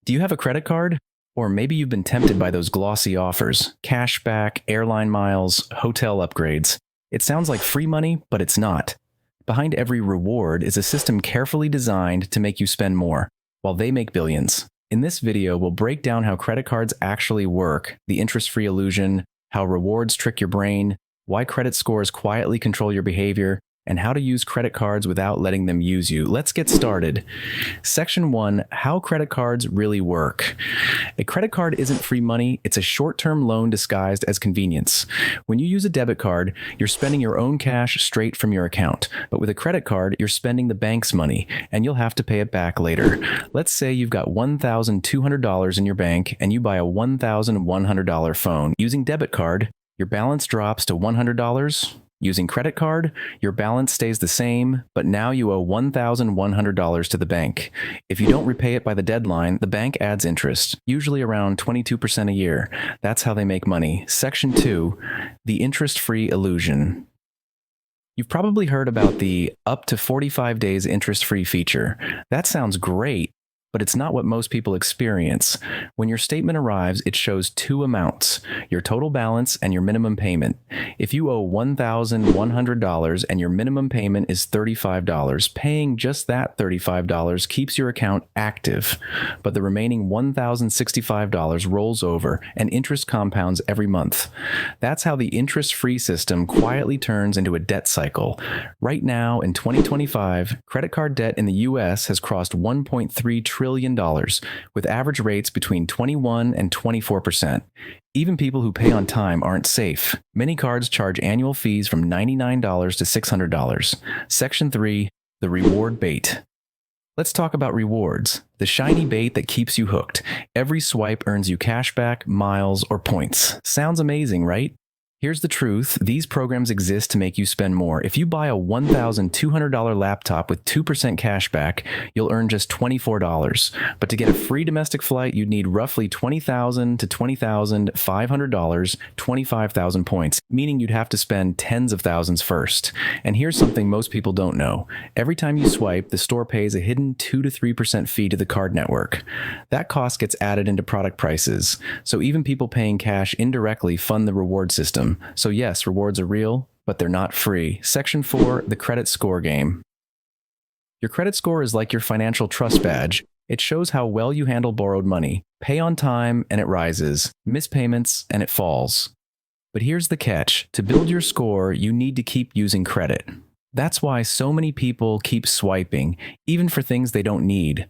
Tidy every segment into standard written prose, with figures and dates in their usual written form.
Do you have a credit card? Or maybe you've been tempted by those glossy offers, cashback, airline miles, hotel upgrades. It sounds like free money, but it's not. Behind every reward is a system carefully designed to make you spend more, while they make billions. In this video, we'll break down how credit cards actually work, the interest-free illusion, how rewards trick your brain, why credit scores quietly control your behavior, and how to use credit cards without letting them use you. Let's get started. Section 1, how credit cards really work. A credit card isn't free money, it's a short-term loan disguised as convenience. When you use a debit card, you're spending your own cash straight from your account. But with a credit card, you're spending the bank's money, and you'll have to pay it back later. Let's say you've got $1,200 in your bank, and you buy a $1,100 phone. Using debit card, your balance drops to $100. Using credit card, your balance stays the same, but now you owe $1,100 to the bank. If you don't repay it by the deadline, the bank adds interest, usually around 22% a year. That's how they make money. Section 2, the interest-free illusion. You've probably heard about the up to 45 days interest-free feature. That sounds great, but it's not what most people experience. When your statement arrives, it shows two amounts, your total balance and your minimum payment. If you owe $1,100 and your minimum payment is $35, paying just that $35 keeps your account active, but the remaining $1,065 rolls over and interest compounds every month. That's how the interest-free system quietly turns into a debt cycle. Right now, in 2025, credit card debt in the US has crossed $1.3 trillion, with average rates between 21 and 24%. Even people who pay on time aren't safe. Many cards charge annual fees from $99 to $600. Section 3, the reward bait. Let's talk about rewards, the shiny bait that keeps you hooked. Every swipe earns you cashback, miles, or points. Sounds amazing, right? Here's the truth, these programs exist to make you spend more. If you buy a $1,200 laptop with 2% cashback, you'll earn just $24. But to get a free domestic flight, you'd need roughly $20,000 to $20,500, 25,000 points, meaning you'd have to spend tens of thousands first. And here's something most people don't know. Every time you swipe, the store pays a hidden 2 to 3% fee to the card network. That cost gets added into product prices. So even people paying cash indirectly fund the reward system. So yes, rewards are real, but they're not free. Section 4, the credit score game. Your credit score is like your financial trust badge. It shows how well you handle borrowed money. Pay on time and it rises. Miss payments and it falls. But here's the catch. To build your score, you need to keep using credit. That's why so many people keep swiping, even for things they don't need.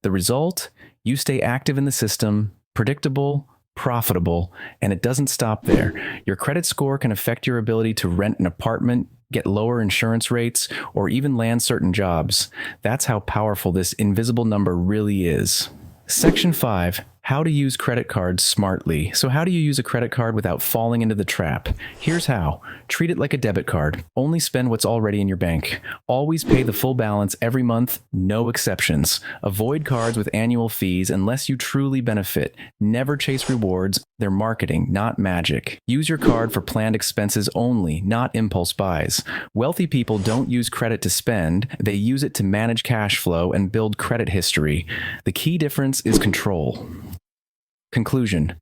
The result? You stay active in the system, predictable, profitable, and it doesn't stop there. Your credit score can affect your ability to rent an apartment, get lower insurance rates, or even land certain jobs. That's how powerful this invisible number really is. Section 5, how to use credit cards smartly. So how do you use a credit card without falling into the trap? Here's how. Treat it like a debit card. Only spend what's already in your bank. Always pay the full balance every month, no exceptions. Avoid cards with annual fees unless you truly benefit. Never chase rewards. They're marketing, not magic. Use your card for planned expenses only, not impulse buys. Wealthy people don't use credit to spend. They use it to manage cash flow and build credit history. The key difference is control. Conclusion.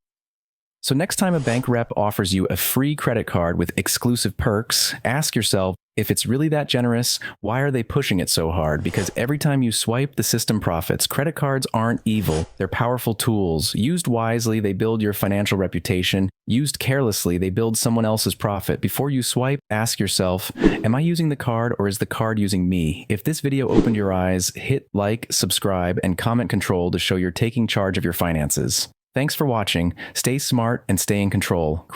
So next time a bank rep offers you a free credit card with exclusive perks, ask yourself, if it's really that generous, why are they pushing it so hard? Because every time you swipe, the system profits. Credit cards aren't evil. They're powerful tools. Used wisely, they build your financial reputation. Used carelessly, they build someone else's profit. Before you swipe, ask yourself, am I using the card or is the card using me? If this video opened your eyes, hit like, subscribe, and comment control to show you're taking charge of your finances. Thanks for watching. Stay smart and stay in control.